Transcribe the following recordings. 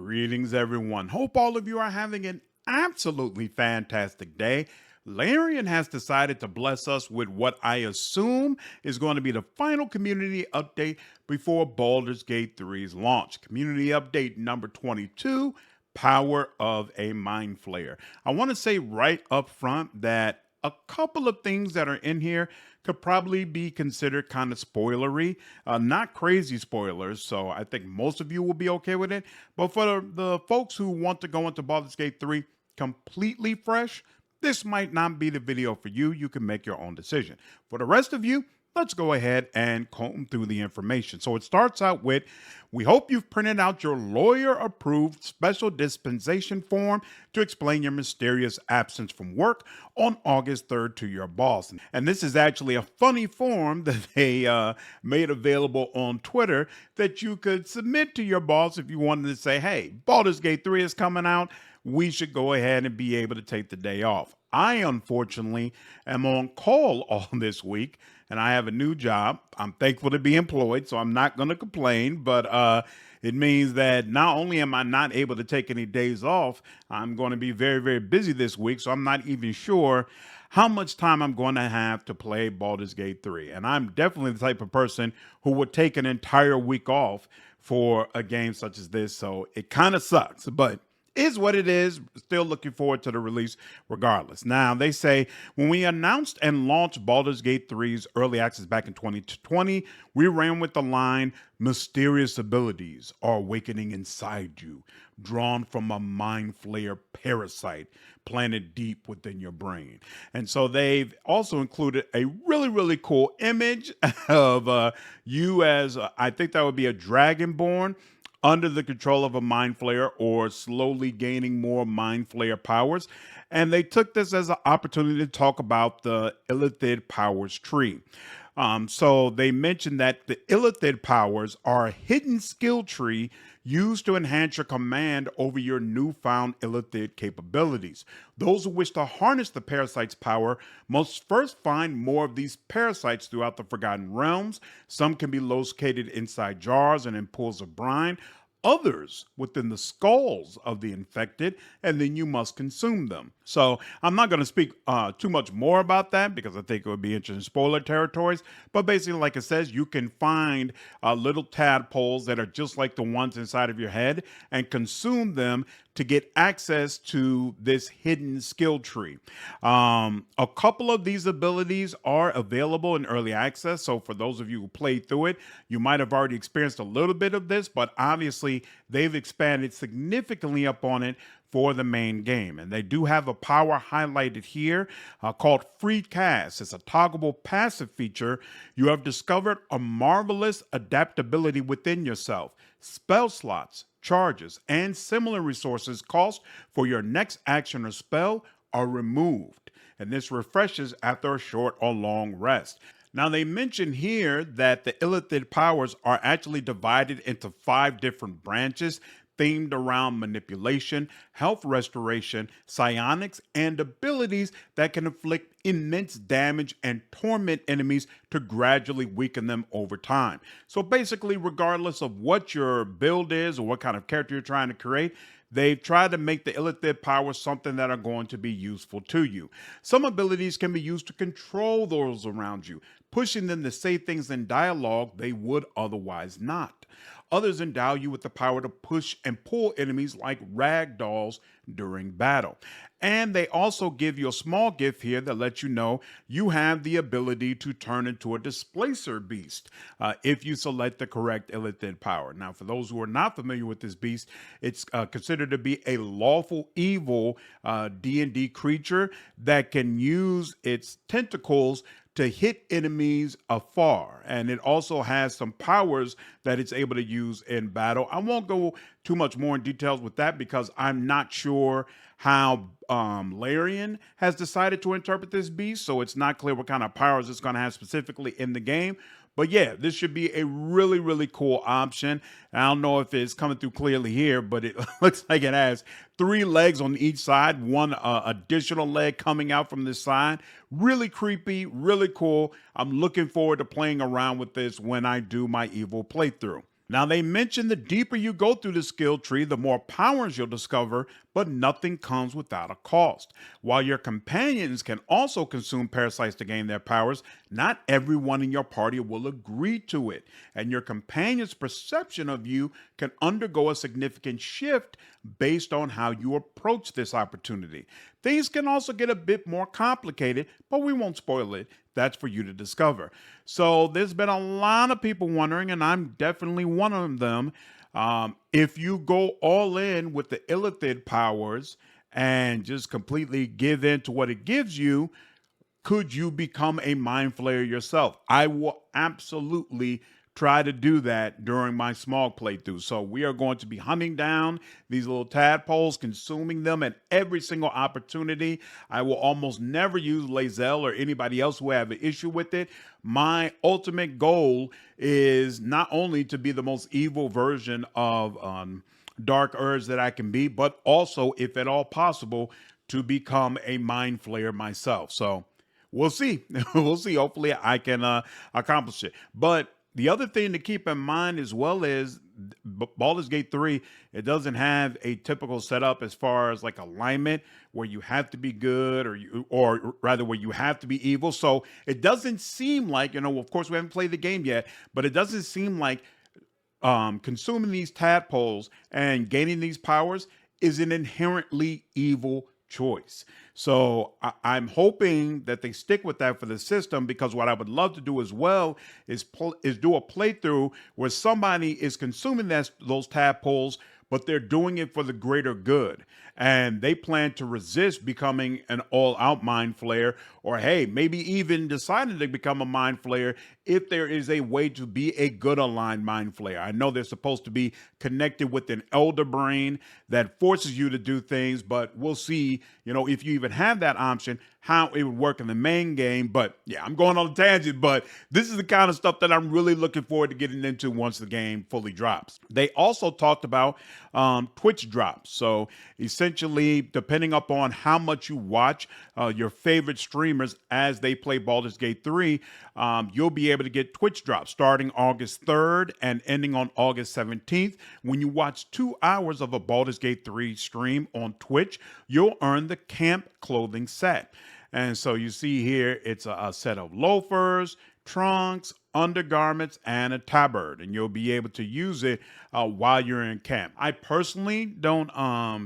Greetings, everyone. Hope all of you are having an absolutely fantastic day. Larian has decided to bless us with what I assume is going to be the final community update before Baldur's Gate 3's launch. Community update number 22, Power of a Mind Flayer. I want to say right up front that a couple of things that are in here could probably be considered kind of spoilery. Not crazy spoilers, so I think most of you will be okay with it. But for the folks who want to go into Baldur's Gate 3 completely fresh, this might not be the video for you. You can make your own decision. For the rest of you, let's go ahead and comb through the information. So it starts out with, we hope you've printed out your lawyer-approved special dispensation form to explain your mysterious absence from work on August 3rd to your boss. And this is actually a funny form that they made available on Twitter that you could submit to your boss if you wanted to say, hey, Baldur's Gate 3 is coming out. We should go ahead and be able to take the day off. I, unfortunately, am on call all this week, and I have a new job. I'm thankful to be employed, so I'm not going to complain, but it means that not only am I not able to take any days off, I'm going to be very, very busy this week, so I'm not even sure how much time I'm going to have to play Baldur's Gate 3. And I'm definitely the type of person who would take an entire week off for a game such as this, so it kind of sucks, but is what it is. Still looking forward to the release regardless. Now, they say, when we announced and launched Baldur's Gate 3's early access back in 2020, we ran with the line, mysterious abilities are awakening inside you, drawn from a mind flayer parasite planted deep within your brain. And so they've also included a really, really cool image of you as, I think that would be a dragonborn, under the control of a mind flayer or slowly gaining more mind flayer powers. And they took this as an opportunity to talk about the Illithid powers tree. So they mentioned that the Illithid powers are a hidden skill tree used to enhance your command over your newfound Illithid capabilities. Those who wish to harness the parasite's power must first find more of these parasites throughout the Forgotten Realms. Some can be located inside jars and in pools of brine, others within the skulls of the infected, and then you must consume them. So I'm not going to speak too much more about that because I think it would be interesting spoiler territories. But basically, like it says, you can find little tadpoles that are just like the ones inside of your head and consume them to get access to this hidden skill tree. A couple of these abilities are available in early access. So for those of you who played through it, you might have already experienced a little bit of this, but obviously they've expanded significantly upon it for the main game. And they do have a power highlighted here called Free Cast. It's a toggleable passive feature. You have discovered a marvelous adaptability within yourself. Spell slots, charges, and similar resources cost for your next action or spell are removed. And this refreshes after a short or long rest. Now, they mention here that the Illithid powers are actually divided into 5 different branches themed around manipulation, health restoration, psionics, and abilities that can inflict immense damage and torment enemies to gradually weaken them over time. So basically, regardless of what your build is or what kind of character you're trying to create, they've tried to make the Illithid powers something that are going to be useful to you. Some abilities can be used to control those around you, pushing them to say things in dialogue they would otherwise not. Others endow you with the power to push and pull enemies like rag dolls during battle. And they also give you a small gift here that lets you know you have the ability to turn into a displacer beast if you select the correct Illithid power. Now, for those who are not familiar with this beast, it's considered to be a lawful evil D&D creature that can use its tentacles to hit enemies afar. And it also has some powers that it's able to use in battle. I won't go too much more in details with that because I'm not sure how Larian has decided to interpret this beast, so it's not clear what kind of powers it's going to have specifically in the game. But yeah, this should be a really, really cool option. I don't know if it's coming through clearly here, but it looks like it has 3 legs on each side, one additional leg coming out from this side. Really creepy, really cool. I'm looking forward to playing around with this when I do my evil playthrough. Now, they mentioned the deeper you go through the skill tree, the more powers you'll discover, but nothing comes without a cost. While your companions can also consume parasites to gain their powers, not everyone in your party will agree to it, and your companion's perception of you can undergo a significant shift based on how you approach this opportunity. Things can also get a bit more complicated, but we won't spoil it. That's for you to discover. So there's been a lot of people wondering, and I'm definitely one of them. If you go all in with the Illithid powers and just completely give in to what it gives you, could you become a mind flayer yourself? I will absolutely try to do that during my small playthrough. So we are going to be hunting down these little tadpoles, consuming them at every single opportunity. I will almost never use Lae'zel or anybody else who have an issue with it. My ultimate goal is not only to be the most evil version of Dark Urge that I can be, but also, if at all possible, to become a mind flayer myself. So we'll see. We'll see. Hopefully, I can accomplish it. But the other thing to keep in mind as well is Baldur's Gate 3, it doesn't have a typical setup as far as like alignment where you have to be good or rather where you have to be evil. So it doesn't seem like, of course we haven't played the game yet, but it doesn't seem like consuming these tadpoles and gaining these powers is an inherently evil choice. So I'm hoping that they stick with that for the system, because what I would love to do as well is do a playthrough where somebody is consuming those tadpoles, but they're doing it for the greater good. And they plan to resist becoming an all-out mind flayer, or hey, maybe even deciding to become a mind flayer if there is a way to be a good aligned mind flayer. I know they're supposed to be connected with an elder brain that forces you to do things, but we'll see, if you even have that option, how it would work in the main game. But yeah, I'm going on a tangent, but this is the kind of stuff that I'm really looking forward to getting into once the game fully drops. They also talked about Twitch drops. So essentially, depending upon how much you watch your favorite streamers as they play Baldur's Gate 3, you'll be able to get Twitch drops starting August 3rd and ending on August 17th. When you watch 2 hours of a Baldur's Gate 3 stream on Twitch, you'll earn the camp clothing set. And so you see here, it's a set of loafers, trunks, undergarments, and a tabard, and you'll be able to use it while you're in camp. I personally don't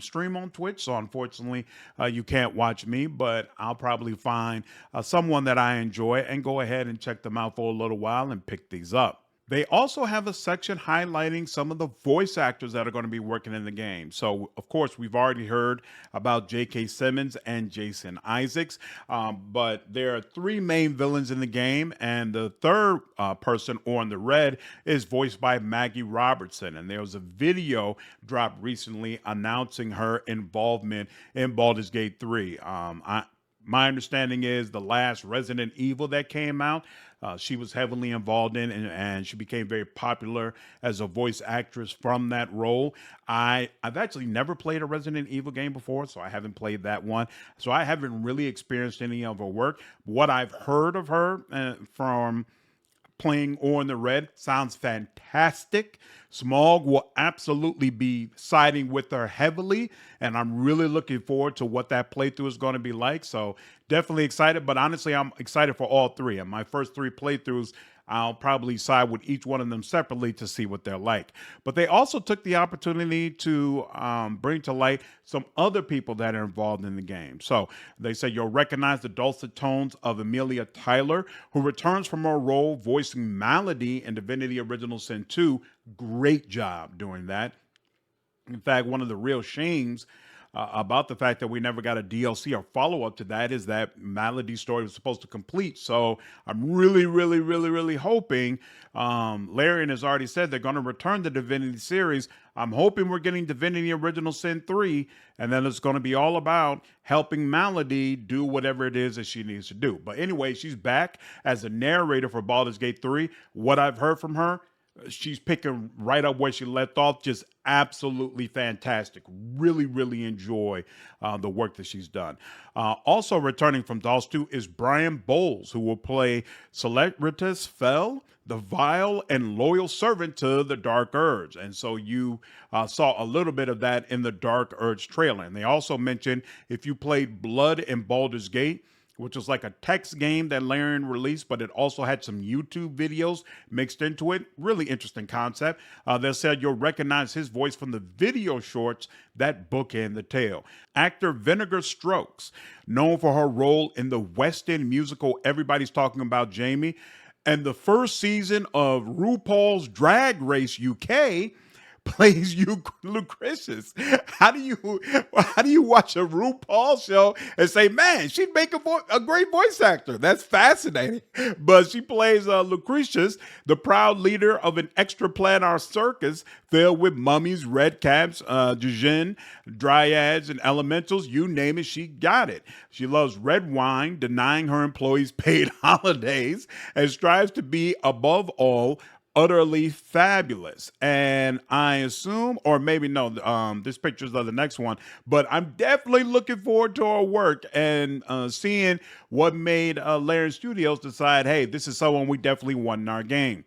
stream on Twitch, so unfortunately you can't watch me, but I'll probably find someone that I enjoy and go ahead and check them out for a little while and pick these up. They also have a section highlighting some of the voice actors that are going to be working in the game. So, of course, we've already heard about J.K. Simmons and Jason Isaacs, but there are 3 main villains in the game, and the third person on the red is voiced by Maggie Robertson. And there was a video dropped recently announcing her involvement in Baldur's Gate 3. My understanding is the last Resident Evil that came out, she was heavily involved in, and she became very popular as a voice actress from that role. I've actually never played a Resident Evil game before, so I haven't played that one. So I haven't really experienced any of her work. What I've heard of her from playing On the Red sounds fantastic. Smog will absolutely be siding with her heavily, and I'm really looking forward to what that playthrough is going to be like. So definitely excited, but honestly, I'm excited for all 3. And my first 3 playthroughs, I'll probably side with each one of them separately to see what they're like. But they also took the opportunity to bring to light some other people that are involved in the game. So they say you'll recognize the dulcet tones of Amelia Tyler, who returns from her role voicing Malady in Divinity Original Sin 2. Great job doing that. In fact, one of the real shames about the fact that we never got a DLC or follow-up to that is that Malady's story was supposed to complete. So I'm really, really, really, really hoping, Larian has already said they're going to return the Divinity series. I'm hoping we're getting Divinity Original Sin 3, and then it's going to be all about helping Malady do whatever it is that she needs to do. But anyway, she's back as a narrator for Baldur's Gate 3. What I've heard from her, she's picking right up where she left off. Just absolutely fantastic. Really, really enjoy the work that she's done. Also returning from DOS 2 is Brian Bowles, who will play Celebritas Fell, the vile and loyal servant to the Dark Urge. And so you saw a little bit of that in the Dark Urge trailer. And they also mentioned if you played Blood in Baldur's Gate, which was like a text game that Larian released, but it also had some YouTube videos mixed into it. Really interesting concept. They said you'll recognize his voice from the video shorts that bookend the tale. Actor Vinegar Strokes, known for her role in the West End musical Everybody's Talking About Jamie, and the first season of RuPaul's Drag Race UK, plays you Lucretius. How do you watch a RuPaul show and say, man, she'd make a great voice actor? That's fascinating. But she plays Lucretius, the proud leader of an extraplanar circus filled with mummies, red caps, djinn, dryads, and elementals. You name it, she got it. She loves red wine, denying her employees paid holidays, and strives to be, above all, utterly fabulous. And I assume, or maybe no, this picture's of the next one, but I'm definitely looking forward to her work and seeing what made Larian Studios decide, hey, this is someone we definitely want in our game.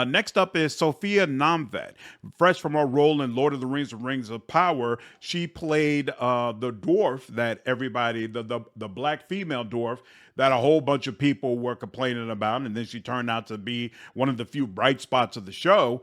Next up is Sophia Namvet. Fresh from her role in Lord of the Rings of Power, she played the dwarf that everybody, the black female dwarf, that a whole bunch of people were complaining about, and then she turned out to be one of the few bright spots of the show.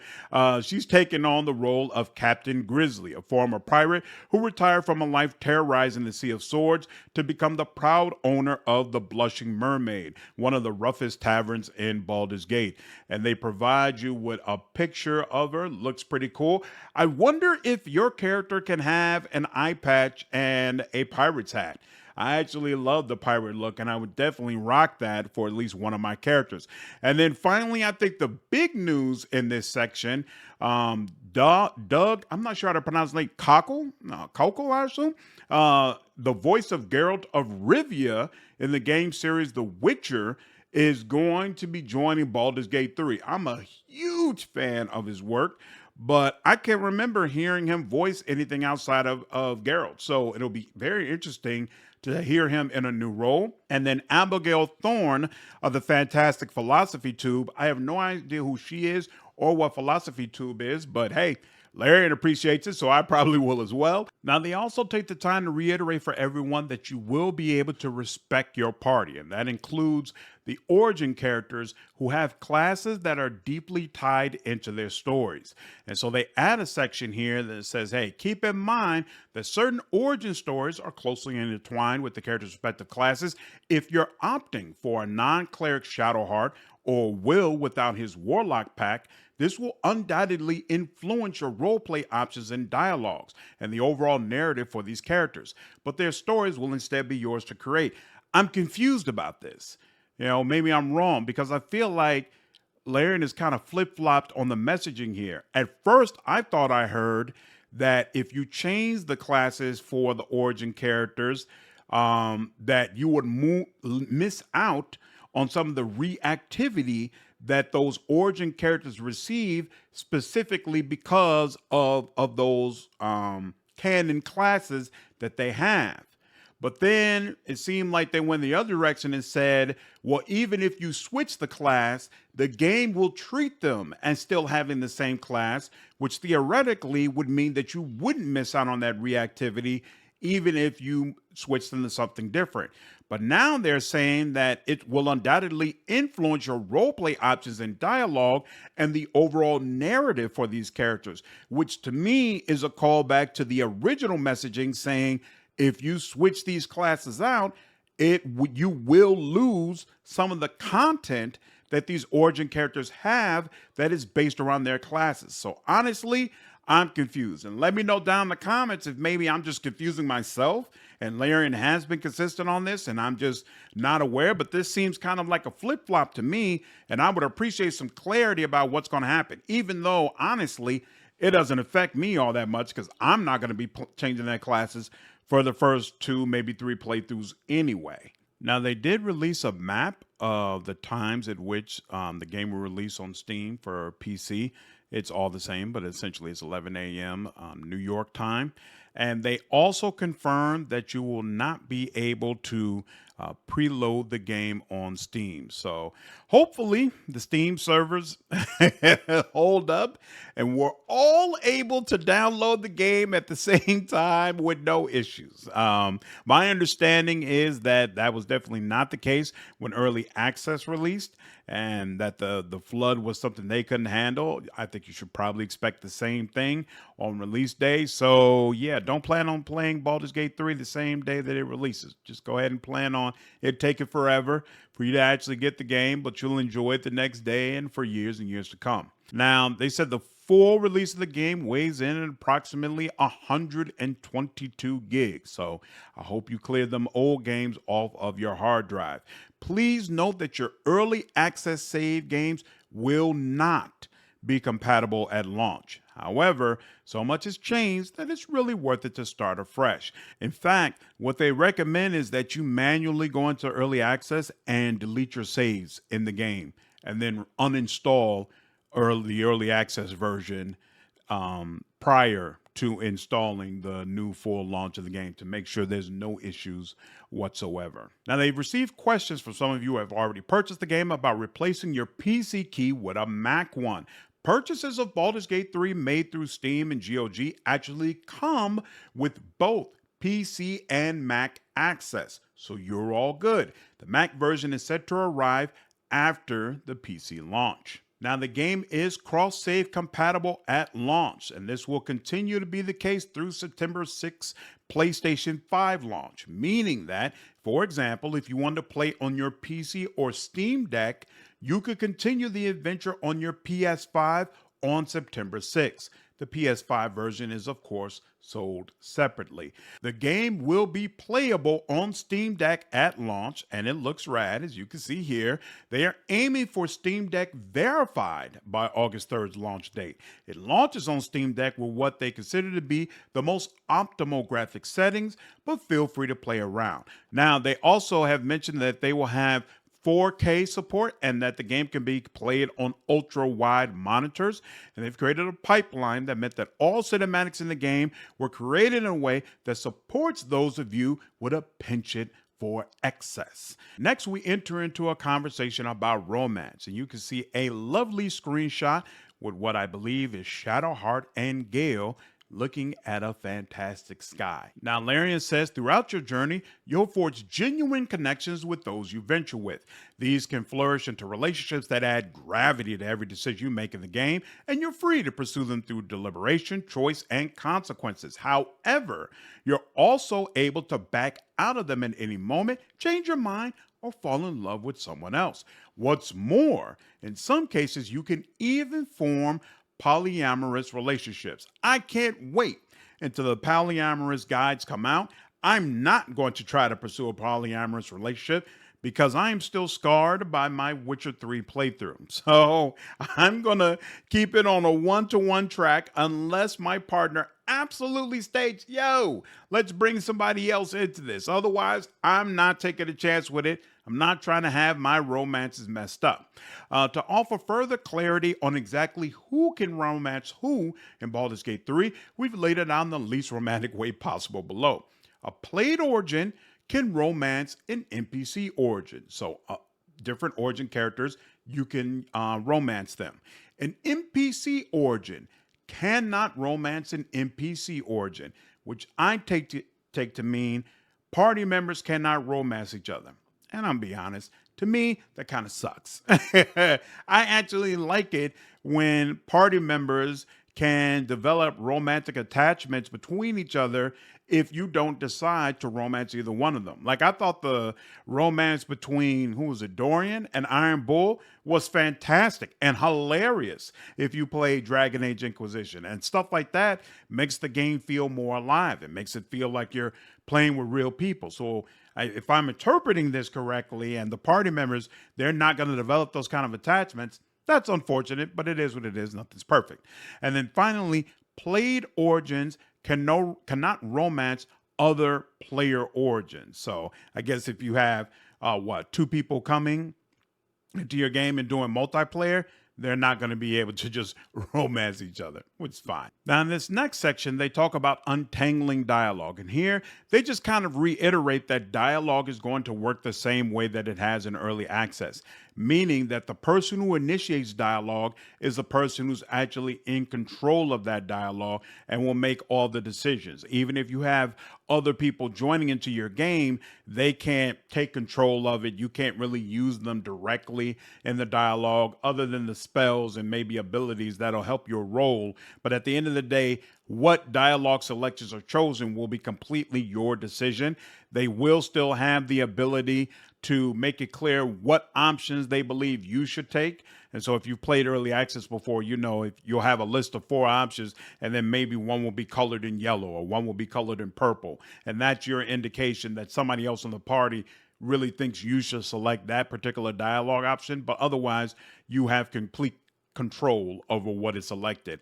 She's taken on the role of Captain Grizzly, a former pirate who retired from a life terrorizing the Sea of Swords to become the proud owner of the Blushing Mermaid, one of the roughest taverns in Baldur's Gate. And they provide you with a picture of her. Looks pretty cool. I wonder if your character can have an eye patch and a pirate's hat. I actually love the pirate look, and I would definitely rock that for at least one of my characters. And then finally, I think the big news in this section, Doug, I'm not sure how to pronounce his name, Cockle, I assume, the voice of Geralt of Rivia in the game series The Witcher, is going to be joining Baldur's Gate 3. I'm a huge fan of his work, but I can't remember hearing him voice anything outside of Geralt. So it'll be very interesting to hear him in a new role. And then Abigail Thorne of the Fantastic Philosophy Tube. I have no idea who she is or what Philosophy Tube is, but hey, Larian appreciates it, so I probably will as well. Now, they also take the time to reiterate for everyone that you will be able to respect your party, and that includes the origin characters who have classes that are deeply tied into their stories. And so they add a section here that says, hey, keep in mind that certain origin stories are closely intertwined with the characters' respective classes. If you're opting for a non-cleric Shadowheart or Will without his Warlock pack, this will undoubtedly influence your roleplay options and dialogues and the overall narrative for these characters, but their stories will instead be yours to create. I'm confused about this. Maybe I'm wrong, because I feel like Larian is kind of flip-flopped on the messaging here. At first, I thought I heard that if you change the classes for the origin characters, that you would miss out on some of the reactivity that those origin characters receive, specifically because of those canon classes that they have. But then it seemed like they went the other direction and said, well, even if you switch the class, the game will treat them as still having the same class, which theoretically would mean that you wouldn't miss out on that reactivity, even if you switch them to something different. But now they're saying that it will undoubtedly influence your roleplay options and dialogue and the overall narrative for these characters, which to me is a callback to the original messaging saying, if you switch these classes out, you will lose some of the content that these origin characters have that is based around their classes. So honestly, I'm confused. And let me know down in the comments if maybe I'm just confusing myself and Larian has been consistent on this and I'm just not aware. But this seems kind of like a flip-flop to me, and I would appreciate some clarity about what's going to happen, even though honestly, it doesn't affect me all that much because I'm not going to be changing their classes for the first 2, maybe 3 playthroughs anyway. Now, they did release a map of the times at which the game will release on Steam for PC. It's all the same, but essentially it's 11 a.m. New York time. And they also confirmed that you will not be able to preload the game on Steam. So hopefully the Steam servers hold up and we're all able to download the game at the same time with no issues. My understanding is that that was definitely not the case when early access released, and that the flood was something they couldn't handle. I think you should probably expect the same thing on release day. So yeah, don't plan on playing Baldur's Gate 3 the same day that it releases. Just go ahead and plan on it taking forever for you to actually get the game, but you'll enjoy it the next day and for years and years to come. Now, they said the full release of the game weighs in at approximately 122 gigs. So I hope you clear them old games off of your hard drive. Please note that your early access save games will not be compatible at launch. However, so much has changed that it's really worth it to start afresh. In fact, what they recommend is that you manually go into early access and delete your saves in the game and then uninstall the early access version prior to installing the new full launch of the game to make sure there's no issues whatsoever. Now, they've received questions from some of you who have already purchased the game about replacing your PC key with a Mac one. Purchases of Baldur's Gate 3 made through Steam and GOG actually come with both PC and Mac access, so you're all good. The Mac version is set to arrive after the PC launch. Now, the game is cross-save compatible at launch, and this will continue to be the case through September 6th PlayStation 5 launch, meaning that, for example, if you want to play on your PC or Steam Deck, you could continue the adventure on your PS5 on September 6th. The PS5 version is, of course, sold separately. The game will be playable on Steam Deck at launch, and it looks rad, as you can see here. They are aiming for Steam Deck verified by August 3rd's launch date. It launches on Steam Deck with what they consider to be the most optimal graphic settings, but feel free to play around. Now, they also have mentioned that they will have 4K support and that the game can be played on ultra wide monitors. And they've created a pipeline that meant that all cinematics in the game were created in a way that supports those of you with a penchant for excess. Next, we enter into a conversation about romance, and you can see a lovely screenshot with what I believe is Shadowheart and Gale looking at a fantastic sky. Now, Larian says throughout your journey, you'll forge genuine connections with those you venture with. These can flourish into relationships that add gravity to every decision you make in the game, and you're free to pursue them through deliberation, choice, and consequences. However, you're also able to back out of them at any moment, change your mind, or fall in love with someone else. What's more, in some cases, you can even form polyamorous relationships. I can't wait until the polyamorous guides come out. I'm not going to try to pursue a polyamorous relationship because I'm still scarred by my Witcher 3 playthrough. So I'm going to keep it on a one-to-one track unless my partner absolutely states, yo, let's bring somebody else into this. Otherwise, I'm not taking a chance with it. I'm not trying to have my romances messed up. To offer further clarity on exactly who can romance who in Baldur's Gate 3, we've laid it out in the least romantic way possible below. A played origin can romance an NPC origin. So different origin characters, you can romance them. An NPC origin cannot romance an NPC origin, which I take to mean party members cannot romance each other. And I'm be honest, to me, that kind of sucks. I actually like it when party members can develop romantic attachments between each other if you don't decide to romance either one of them. Like, I thought the romance between, who was it, Dorian and Iron Bull was fantastic and hilarious if you play Dragon Age Inquisition. And stuff like that makes the game feel more alive. It makes it feel like you're playing with real people. So if I'm interpreting this correctly and the party members, they're not going to develop those kind of attachments, that's unfortunate, but it is what it is. Nothing's perfect. And then finally, played origins cannot romance other player origins. So I guess if you have two people coming into your game and doing multiplayer, they're not going to be able to just romance each other, which is fine. Now, in this next section, they talk about untangling dialogue. And here, they just kind of reiterate that dialogue is going to work the same way that it has in early access, meaning that the person who initiates dialogue is the person who's actually in control of that dialogue and will make all the decisions. Even if you have other people joining into your game, they can't take control of it. You can't really use them directly in the dialogue other than the spells and maybe abilities that'll help your role. But at the end of the day, what dialogue selections are chosen will be completely your decision. They will still have the ability to make it clear what options they believe you should take. And so if you've played early access before, you know, if you'll have a list of 4 options and then maybe one will be colored in yellow or one will be colored in purple. And that's your indication that somebody else in the party really thinks you should select that particular dialogue option. But otherwise, you have complete control over what is selected.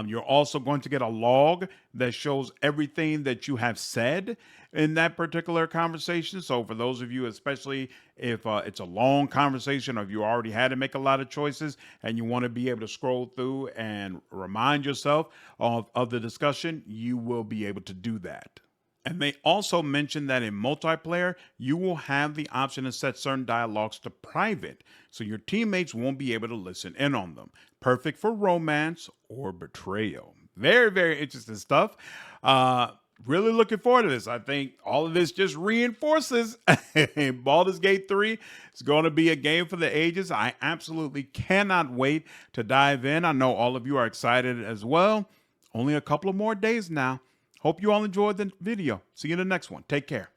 You're also going to get a log that shows everything that you have said in that particular conversation. So for those of you, especially if it's a long conversation or if you already had to make a lot of choices and you want to be able to scroll through and remind yourself of the discussion, you will be able to do that. And they also mentioned that in multiplayer, you will have the option to set certain dialogues to private, so your teammates won't be able to listen in on them. Perfect for romance or betrayal. Very, very interesting stuff. Really looking forward to this. I think all of this just reinforces Baldur's Gate 3 is going to be a game for the ages. I absolutely cannot wait to dive in. I know all of you are excited as well. Only a couple of more days now. Hope you all enjoyed the video. See you in the next one. Take care.